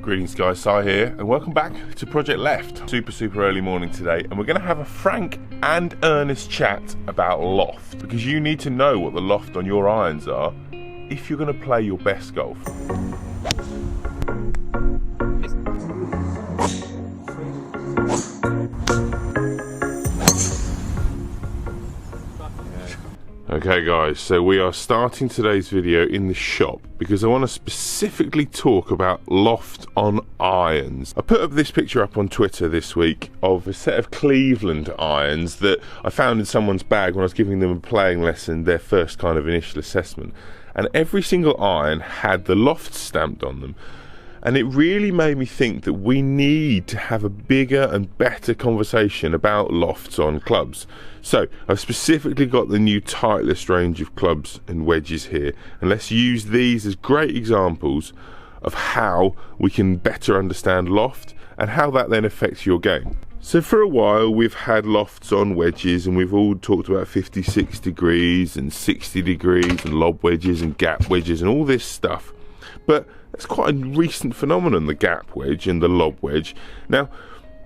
Greetings guys, Si here, and welcome back to Projectleft. Super early morning today, and we're going to have a frank and earnest chat about Loft, because you need to know what the loft on your irons are if you're going to play your best golf. Okay guys, so we are starting today's video in the shop because I want to specifically talk about Loft on irons. I put up this picture up on Twitter this week of a set of Cleveland irons that I found in someone's bag when I was giving them a playing lesson, their first kind of initial assessment. And every single iron had the Loft stamped on them. And it really made me think that we need to have a bigger and better conversation about lofts on clubs. So I've specifically got the new Titleist range of clubs and wedges here, and let's use these as great examples of how we can better understand loft and how that then affects your game. So for a while we've had lofts on wedges, and we've all talked about 56 degrees and 60 degrees and lob wedges and gap wedges and all this stuff. But that's quite a recent phenomenon, the gap wedge and the lob wedge. Now,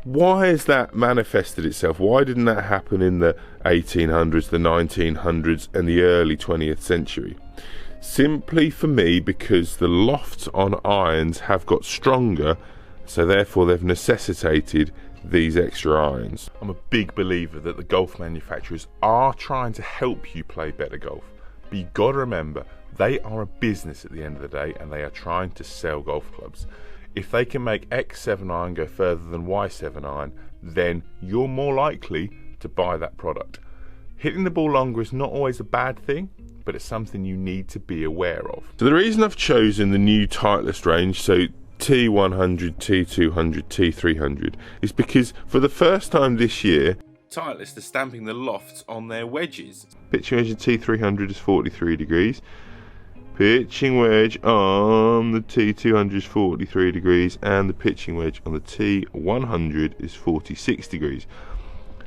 why has that manifested itself? Why didn't that happen in the 1800s, the 1900s and the early 20th century? Simply for me because the lofts on irons have got stronger, so therefore they've necessitated these extra irons. I'm a big believer that the golf manufacturers are trying to help you play better golf, but you've got to remember they are a business at the end of the day, and they are trying to sell golf clubs. If they can make X7 iron go further than Y7 iron, then you're more likely to buy that product. Hitting the ball longer is not always a bad thing, but it's something you need to be aware of. So the reason I've chosen the new Titleist range, so T100, T200, T300, is because for the first time this year, Titleist are stamping the lofts on their wedges. Pitching wedge of T300 is 43 degrees. Pitching wedge on the T200 is 43 degrees, and the pitching wedge on the T100 is 46 degrees.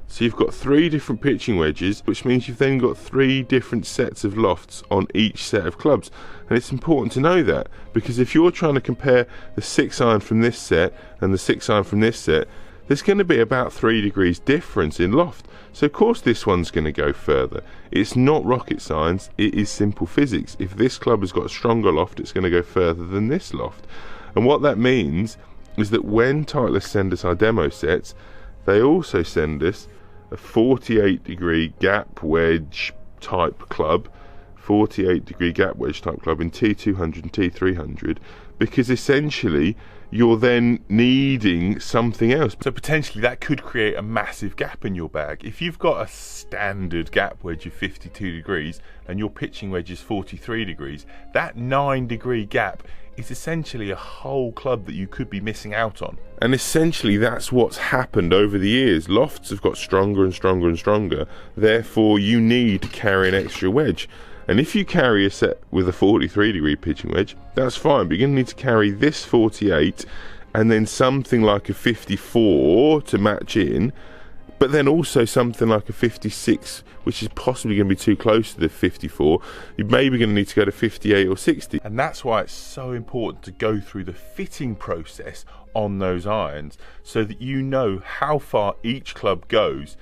So you've got three different pitching wedges, which means you've then got three different sets of lofts on each set of clubs. And it's important to know that, because if you're trying to compare the 6 iron from this set and the 6 iron from this set, there's going to be about 3 degrees difference in loft. So of course this one's going to go further. It's not rocket science, it is simple physics. If this club has got a stronger loft, it's going to go further than this loft. And what that means is that when Titleist send us our demo sets, they also send us a 48 degree gap wedge type club, 48 degree gap wedge type club in T200 and T300, because essentially you're then needing something else. So potentially that could create a massive gap in your bag. If you've got a standard gap wedge of 52 degrees and your pitching wedge is 43 degrees, that 9 degree gap is essentially a whole club that you could be missing out on. And essentially that's what's happened over the years. Lofts have got stronger and stronger and stronger, therefore you need to carry an extra wedge. And if you carry a set with a 43 degree pitching wedge, that's fine, but you're going to need to carry this 48 and then something like a 54 to match in, but then also something like a 56, which is possibly going to be too close to the 54. You're maybe going to need to go to 58 or 60. And that's why it's so important to go through the fitting process on those irons so that you know how far each club goes.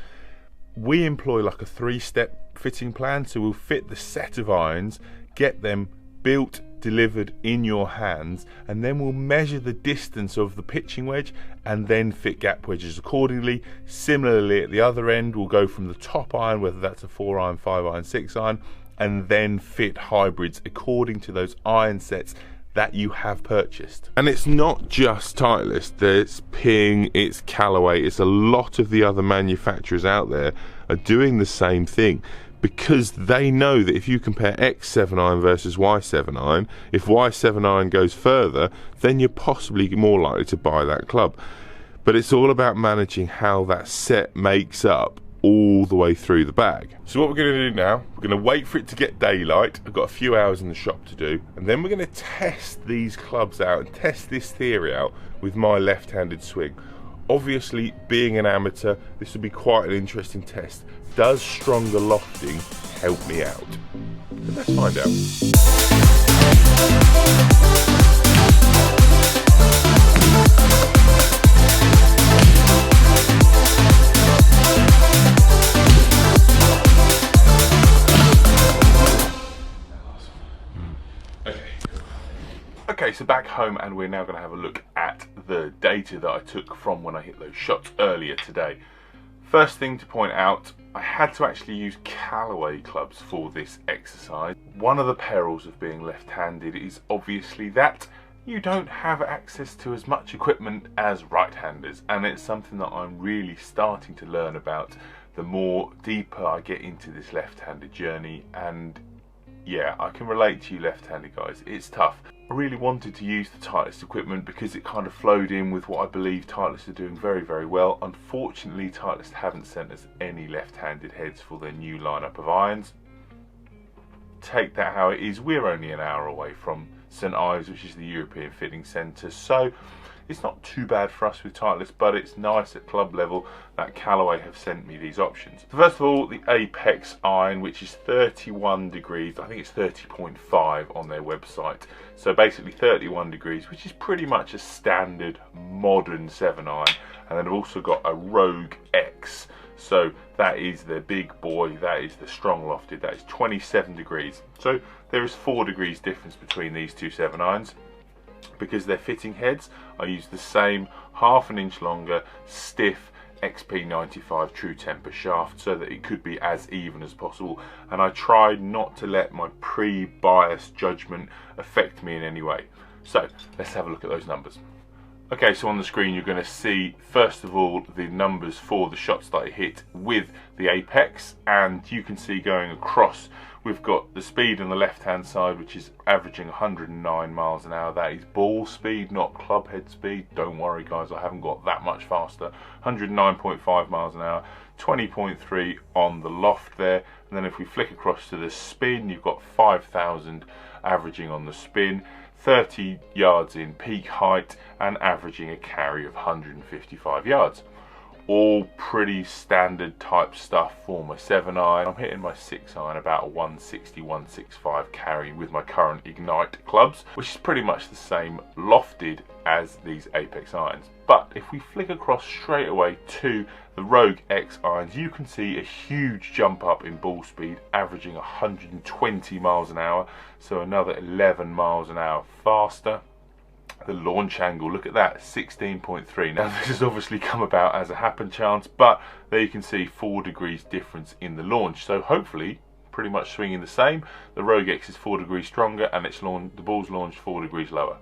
We employ like a 3-step fitting plan, so we'll fit the set of irons, get them built, delivered in your hands, and then we'll measure the distance of the pitching wedge and then fit gap wedges accordingly. Similarly at the other end, we'll go from the top iron, whether that's a 4 iron, 5 iron, 6 iron, and then fit hybrids according to those iron sets that you have purchased. And it's not just Titleist, there's Ping, it's Callaway, it's a lot of the other manufacturers out there are doing the same thing, because they know that if you compare X7 iron versus Y7 iron, if Y7 iron goes further, then you're possibly more likely to buy that club. But it's all about managing how that set makes up all the way through the bag. So what we're going to do now, we're going to wait for it to get daylight. I've got a few hours in the shop to do, and then we're going to test these clubs out and test this theory out with my left-handed swing. Obviously, being an amateur, this will be quite an interesting test. Does stronger lofting help me out? So let's find out. Okay, so back home, and we're now going to have a look at the data that I took from when I hit those shots earlier today. First thing to point out, I had to actually use Callaway clubs for this exercise. One of the perils of being left-handed is obviously that you don't have access to as much equipment as right-handers, and it's something that I'm really starting to learn about the more deeper I get into this left-handed journey. And yeah, I can relate to you left-handed guys, it's tough. I really wanted to use the Titleist equipment because it kind of flowed in with what I believe Titleist are doing very, very well. Unfortunately, Titleist haven't sent us any left-handed heads for their new lineup of irons. Take that how it is, we're only an hour away from St Ives, which is the European Fitting Centre, so it's not too bad for us with Titleist, but it's nice at club level that Callaway have sent me these options. So first of all, the Apex iron, which is 31 degrees, I think it's 30.5 on their website. So basically 31 degrees, which is pretty much a standard modern 7-iron. And then I've also got a Rogue X. So that is the big boy, that is the strong lofted, that is 27 degrees. So there is 4 degrees difference between these two 7-irons. Because they're fitting heads, I use the same ½ inch longer stiff XP95 true temper shaft so that it could be as even as possible, and I tried not to let my pre-biased judgment affect me in any way. So let's have a look at those numbers. Okay, so on the screen you're going to see first of all the numbers for the shots that I hit with the Apex, and you can see going across we've got the speed on the left hand side, which is averaging 109 miles an hour. That is ball speed, not club head speed. Don't worry guys, I haven't got that much faster. 109.5 miles an hour, 20.3 on the loft there. And then if we flick across to the spin, you've got 5,000 averaging on the spin, 30 yards in peak height, and averaging a carry of 155 yards. All pretty standard type stuff for my 7-iron. I'm hitting my 6-iron about a 160, 165 carry with my current Ignite clubs, which is pretty much the same lofted as these Apex irons. But if we flick across straight away to the Rogue X irons, you can see a huge jump up in ball speed, averaging 120 miles an hour, so another 11 miles an hour faster. The launch angle, look at that, 16.3. Now this has obviously come about as a happen chance, but there you can see 4 degrees difference in the launch, so hopefully pretty much swinging the same. The Rogue X is 4 degrees stronger and the ball's launched 4 degrees lower.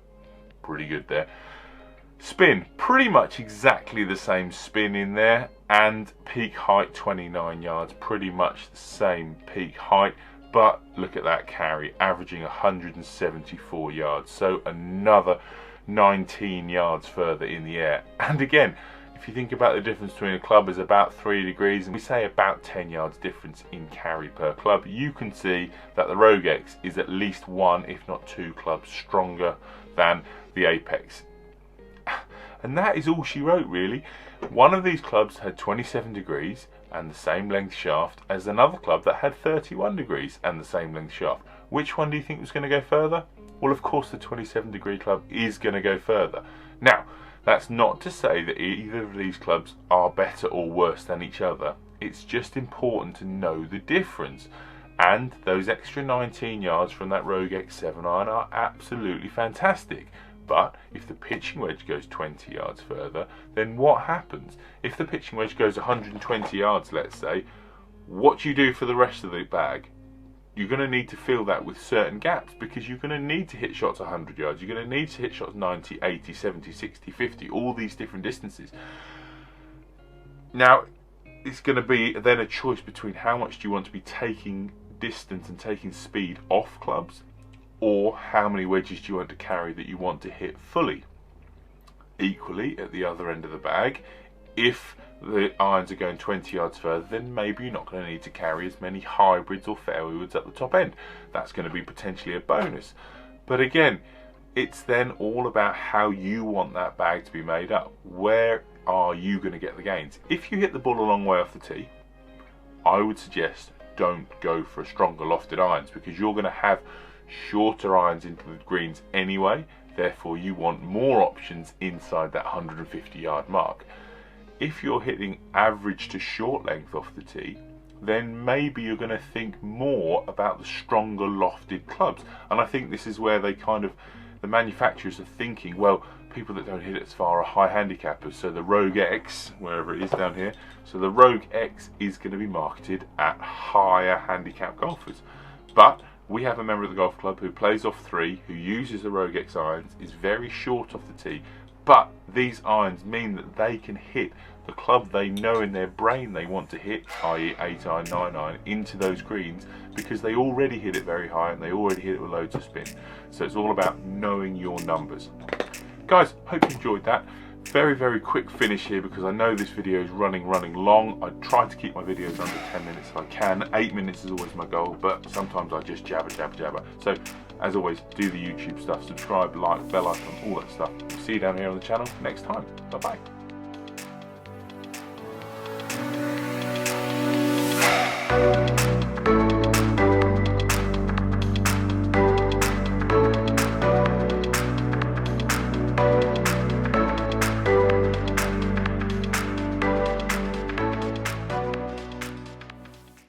Pretty good there. Spin, pretty much exactly the same spin in there, and peak height 29 yards, pretty much the same peak height. But look at that carry, averaging 174 yards, so another 19 yards further in the air. And again, if you think about the difference between a club is about 3 degrees, and we say about 10 yards difference in carry per club, you can see that the Rogue X is at least 1, if not 2 clubs stronger than the Apex. And that is all she wrote really. One of these clubs had 27 degrees and the same length shaft as another club that had 31 degrees and the same length shaft. Which one do you think was going to go further? Well, of course the 27 degree club is going to go further. Now, that's not to say that either of these clubs are better or worse than each other. It's just important to know the difference. And those extra 19 yards from that Rogue X 7-iron are absolutely fantastic. But if the pitching wedge goes 20 yards further, then what happens? If the pitching wedge goes 120 yards, let's say, what do you do for the rest of the bag? You're going to need to fill that with certain gaps, because you're going to need to hit shots 100 yards. You're going to need to hit shots 90, 80, 70, 60, 50, all these different distances. Now, it's going to be then a choice between how much do you want to be taking distance and taking speed off clubs, or how many wedges do you want to carry that you want to hit fully. Equally, at the other end of the bag, if the irons are going 20 yards further, then maybe you're not going to need to carry as many hybrids or fairway woods at the top end. That's going to be potentially a bonus. But again, it's then all about how you want that bag to be made up. Where are you going to get the gains? If you hit the ball a long way off the tee, I would suggest don't go for stronger lofted irons, because you're going to have shorter irons into the greens anyway. Therefore you want more options inside that 150 yard mark. If you're hitting average to short length off the tee, then maybe you're going to think more about the stronger lofted clubs. And I think this is where they kind of the manufacturers are thinking, well, people that don't hit it as far are high handicappers, so the Rogue X, wherever it is down here, so the Rogue X is going to be marketed at higher handicap golfers. But we have a member of the golf club who plays off 3, who uses the Rogue X irons, is very short off the tee, but these irons mean that they can hit the club they know in their brain they want to hit, i.e. 8 iron, 9 iron, into those greens, because they already hit it very high and they already hit it with loads of spin. So it's all about knowing your numbers. Guys, hope you enjoyed that. Very, very quick finish here because I know this video is running long. I try to keep my videos under 10 minutes if I can. 8 minutes is always my goal, but sometimes I just jabber. So, as always, do the YouTube stuff. Subscribe, like, bell icon, all that stuff. See you down here on the channel next time. Bye-bye.